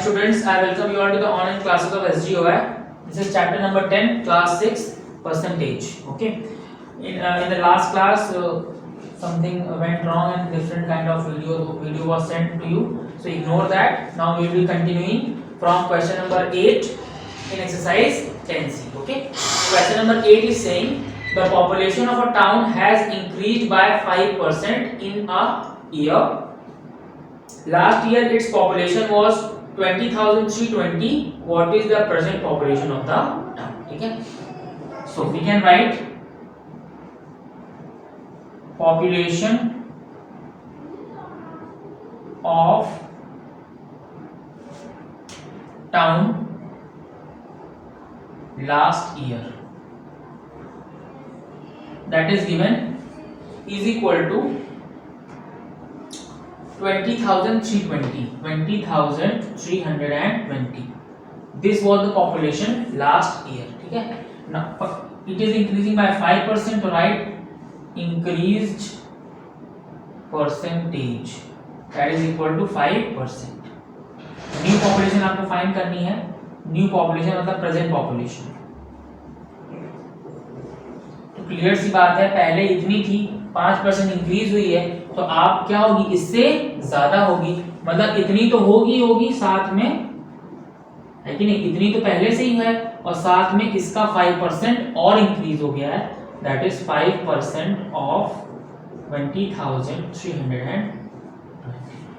students, I welcome you all to the online classes of SGOI. This is chapter number 10, class 6, percentage. Okay. In the last class, something went wrong and different kind of video was sent to you. So ignore that. Now we will be continuing from question number 8 in exercise 10C. Okay. Question number 8 is saying the population of a town has increased by 5% in a year. Last year its population was 20,320. What is the present population of the town? ठीक है. So we can write population of town last year, that is given, is equal to 20,320. This was the population last year. ठीक है. Now it is increasing by 5%. तो write increased percentage, that is equal to 5%. New population आपको find करनी है. New population मतलब present population. तो clear सी बात है, पहले इतनी थी, 5% इंक्रीज हुई है, तो आप क्या होगी, इससे ज्यादा होगी. मतलब इतनी तो होगी साथ में, है कि नहीं. इतनी तो पहले से ही है और साथ में इसका 5% और इंक्रीज हो गया है. That is 5% of 20,320.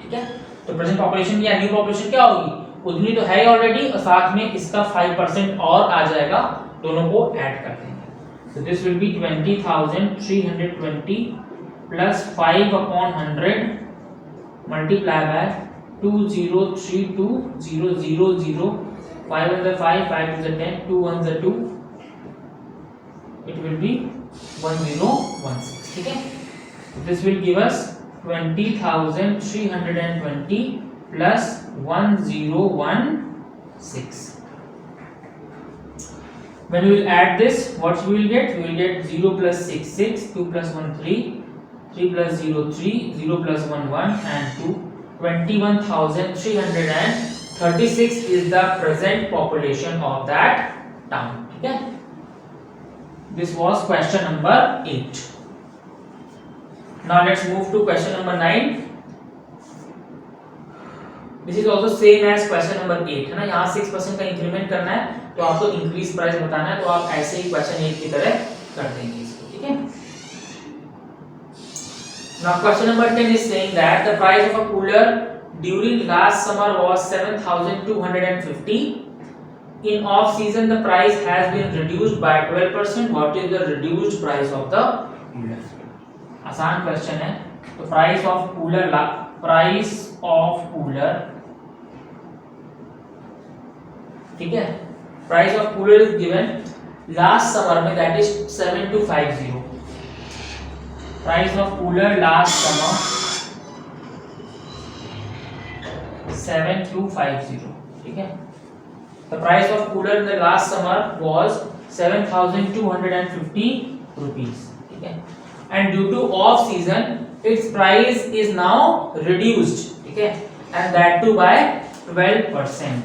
ठीक है. तो प्रेजेंट पॉपुलेशन या न्यू पॉपुलेशन क्या होगी, उतनी तो है ऑलरेडी और साथ में इसका 5% और आ जाएगा. दोनों को ऐड कर देंगे. So this will be 20,320 plus 5/100 multiply by 2032,000. 5 ones are 5, 5 twos are 10, 2 ones are 2. It will be 1016. ठीक है. This will give us 20,320 plus 1016. When we will add this, what we will get? We will get 0 plus 6 6, 2 plus 1 3, 3 plus 0 3, 0 plus 1 1 and 2. 21,336 is the present population of that town. Okay. This was question number 8. Now let's move to question number 9. This is also same as question number 8 है ना. यहाँ 6% का increment करना है तो आपको increase price बताना है, तो आप ऐसे ही क्वेश्चन 8 की तरह कर देंगे इसको. ठीक है. Now question number 10 is saying that the price of a cooler during last summer was 7,250. In off season the price has been reduced by 12%. What is the reduced price of the cooler? आसान question है. तो price of cooler ठीक है. Price of cooler is given last summer में, that is 7250. Price of cooler last summer 7250. ठीक है. The price of cooler in the last summer was 7,250 rupees. ठीक है. And due to off season its price is now reduced. ठीक है. And that too by 12%.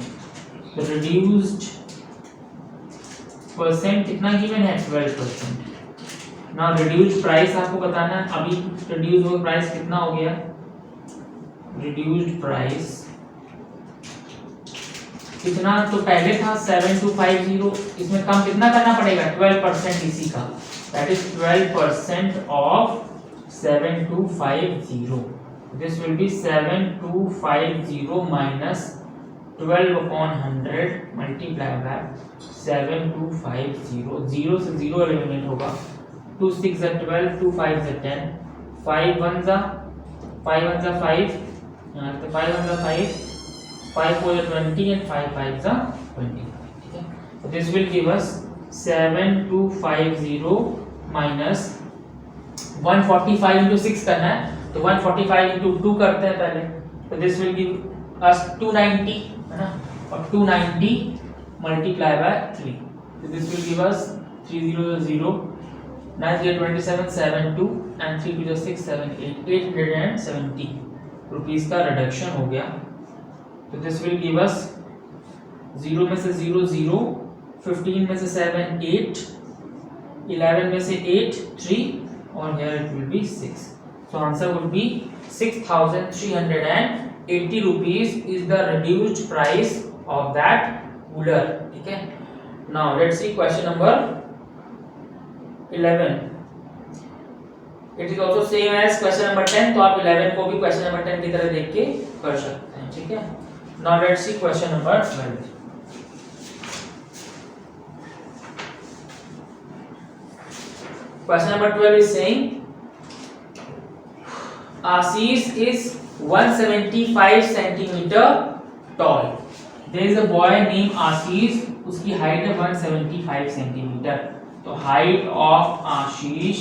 तो reduced percent कितना given है, 12%. Now reduced price आपको बताना है. अभी रिड्यूस हुआ प्राइस कितना हो गया, रिड्यूस्ड प्राइस कितना, तो पहले था 7250, इसमें कम कितना करना पड़ेगा, 12% इसी का. That is 12% of 7250. This will be 7250 minus 12/100 multiply by 7250. 0 से 0 एलिमिनेट होगा. 2 6 are 12, 2 5 are 10, 5 1s are 5 1s are 5, तो 5 1s are 5, 5 4 are 20 and 5 5s are 20. ठीक है. So this will give us 7250 minus 145 into 6 करना है, तो 145 into 2 करते हैं पहले. तो this will give us 290 है ना, और 290 multiply by 3. So this will give us 300 9 0 27 72 and 3 2 6 7 8 870 rupees का रिडक्शन हो गया. तो दिस विल गिव अस 0 में से 0 0, 15 में से 7 8, 11 में से 8 3, और here it will be 6. So answer would be 6,380 rupees is the reduced price of that cooler. ठीक है. Now let's see question number 11. It is also same as question number 10. तो आप 11 को भी question number 10 की तरह देख के कर सकते हैं. ठीक है. Now let's see question number 12. Question number 12 is saying Ashish is 175 centimeter tall. There is a boy named Ashish. उसकी हाइट है 175 सेंटीमीटर. तो height of Ashish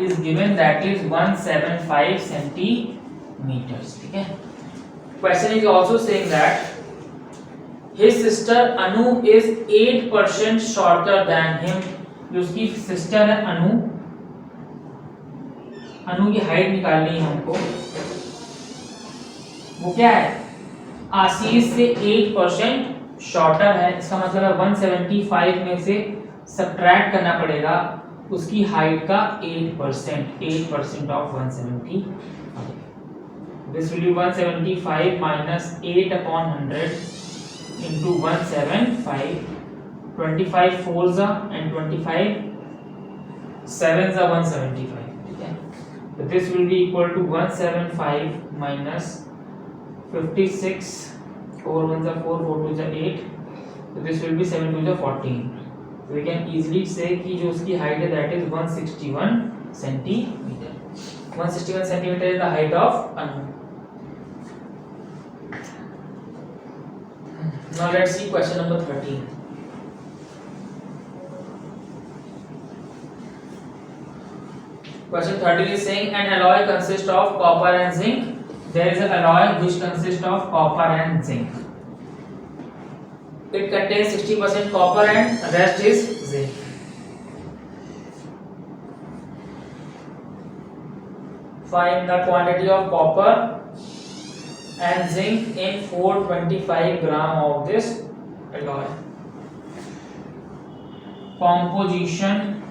is given, that is 175 centimeters. ठीक है. Question is also saying that his sister Anu is 8% shorter than him. जो उसकी sister है अनु की height निकालनी है हमको. वो क्या है? आशीष से 8% शॉर्टर है. इसका मतलब है 175 में से सब्ट्रैक्ट करना पड़ेगा उसकी हाइट का 8% of 175. This will be 175 minus 8/100 into 175. 25 4s and 25 7s are 175. ठीक है. So this will be equal to 175 minus 56. 4 1s are 4, 4 2s are 8. So this will be 7 2s are 14. So we can easily say कि जो उसकी height है that is 161 centimeter. 161 centimeter is the height of Anu. Now let's see question number 13. Question 13 is saying an alloy consists of copper and zinc. There is an alloy which consists of copper and zinc. It contains 60% copper and rest is zinc. Find the quantity of copper and zinc in 425 gram of this alloy. Composition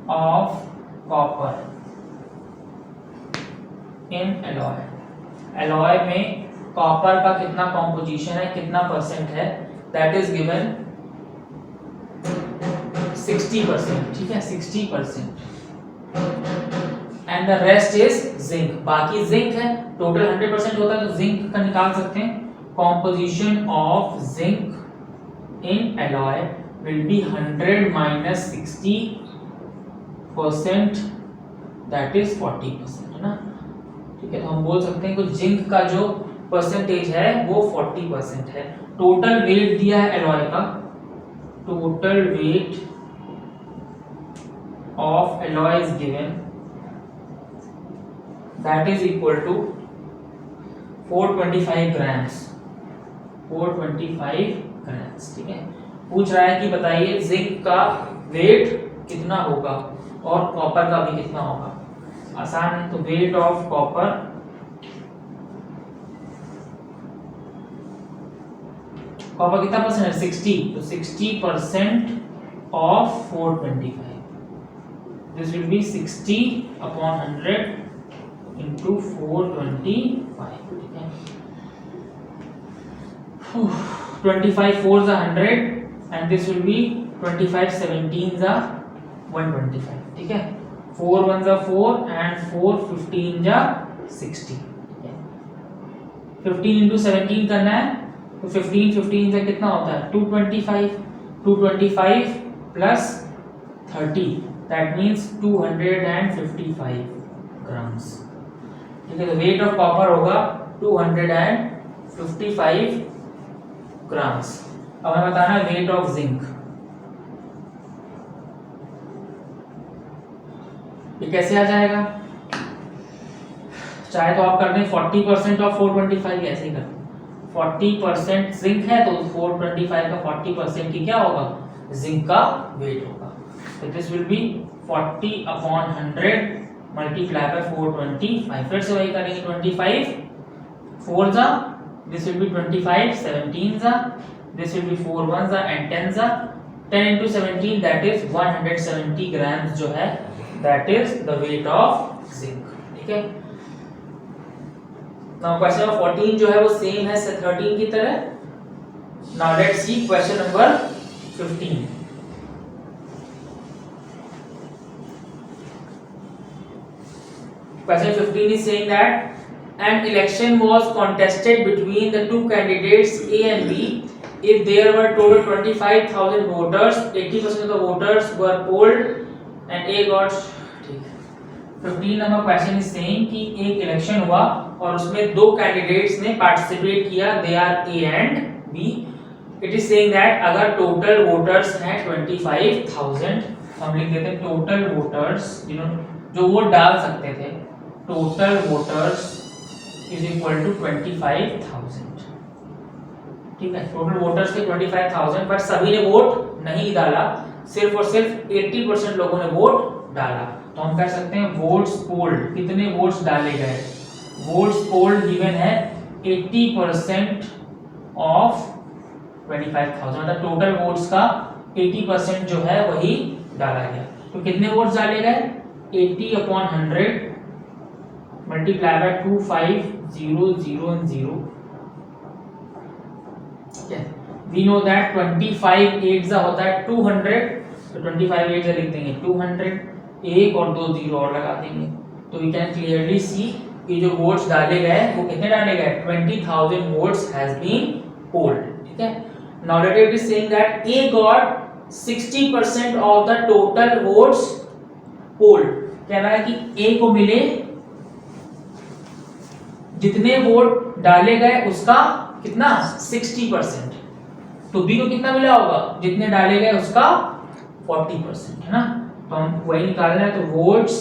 of copper in alloy. alloy में copper का कितना composition है, कितना percent है, that is given 60%. ठीक है, 60%. And the rest is zinc. बाकी zinc है. टोटल 100% होता है तो जिंक का निकाल सकते हैं. Composition of zinc in alloy will be 100 minus 60%, that is 40%. है ना. ठीक है. तो हम बोल सकते हैं कि जिंक का जो परसेंटेज है वो 40% है. टोटल वेट दिया है एलॉय का. Total weight of alloy is given, that is equal to 425 grams. 425 grams. ठीक है. पूछ रहा है कि बताइए जिंक का वेट कितना होगा और कॉपर का भी कितना होगा. आसान है. तो वेट ऑफ कॉपर कितना परसेंट है? 60. तो 60% of 425. This will be 60/100 into 425. ठीक है. 25 4s are 100 and this will be 25 17s are 125. ठीक है. 4 1s are 4 and 4 15s are 60. ठीक है. 15 into 17 करना है तो 15 15 से कितना होता है? 225. 225 plus 30, that means 255 grams. ठीक है. तो वेट ऑफ कॉपर होगा 255 ग्राम्स. अब हमें बताना है वेट ऑफ जिंक. ये कैसे आ जाएगा? चाहे तो आप कर दें 40% ऑफ 425, ऐसे ही कर दें. 40% जिंक है तो 425 का 40% की क्या होगा? जिंक का वेट होगा. तो this will be 40/100 multiply by 425, फिर से वही करेंगे 25 4 जा, दिस विल बी 25 17 जा, दिस विल बी 4 1 जा एंड 10 जा, 10 into 17 that is 170 grams जो है that is the weight of zinc. ठीक है, now question number 14 जो है वो सेम है 13 की तरह. now let's see question number 15. Question 15 is saying that an election was contested between the two candidates A and B. If there were total 25,000 voters, 80% of the voters were polled and A got. 15 number question is saying कि एक election हुआ और उसमें दो candidates ने participate किया, they are A and B. It is saying that अगर total voters हैं 25,000, हम लिख देते हैं टोटल वोटर्स जो वोट डाल सकते थे, total voters is equal to 25,000. ठीक है, टोटल वोटर्स थे 25,000 पर सभी ने वोट नहीं डाला, सिर्फ और सिर्फ 80% लोगों ने वोट डाला. तो हम कह सकते हैं वोट्स पोल्ड, कितने वोट्स डाले गए. वोट्स पोल्ड गिवन है 80% ऑफ 25,000, मतलब टोटल वोट्स का 80% जो है वही डाला गया. तो कितने वोट्स डाले गए 80/100 multiply by 25000. We know that 25 8 होता है 200, तो 25 8 लिख देंगे 200, एक और दो जीरो और लगा देंगे. तो वी कैन क्लियरली सी कि जो वोट्स डाले गए वो कितने डाले गए 20,000 वोट्स हैज बीन पोल्ड. ठीक है, now let it is saying that A got 60% of the total votes polled. कह रहा है कि ए को मिले जितने वोट डाले गए उसका कितना 60%. तो बी को कितना मिला होगा जितने डाले गए उसका 40%, है ना. तो हम वही निकालना है. तो votes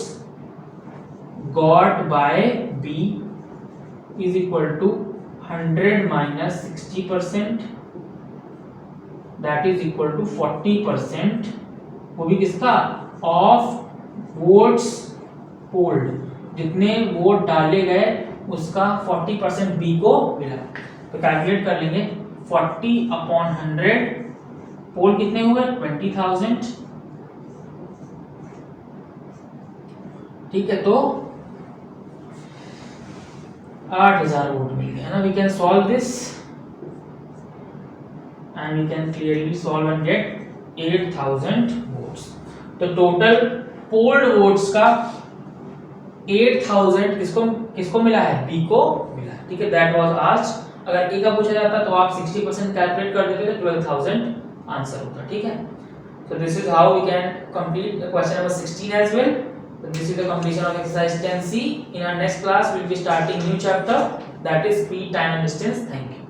got by B is equal to 100 minus 60%, that is equal to 40%. वो भी किसका ऑफ वोट्स पोल्ड, जितने वोट डाले गए उसका 40% बी को मिला. तो कैलकुलेट कर लेंगे 40/100 पोल कितने हुए 20,000. ठीक है, तो 8,000 वोट मिल गए, है ना. We can solve this and we can clearly solve and get 8,000 votes. तो टोटल पोल्ड वोट्स का 8,000 किसको मिला है बी को मिला. ठीक है, दैट वाज आस्क्ड. अगर ए का पूछा जाता तो आप 60% कैलकुलेट कर देते तो 12,000 आंसर होता. ठीक है, so this is how we can complete the question number 16 as well. So this is the completion of exercise 10C. In our next class we will be starting new chapter, that is speed, time and distance. Thank you.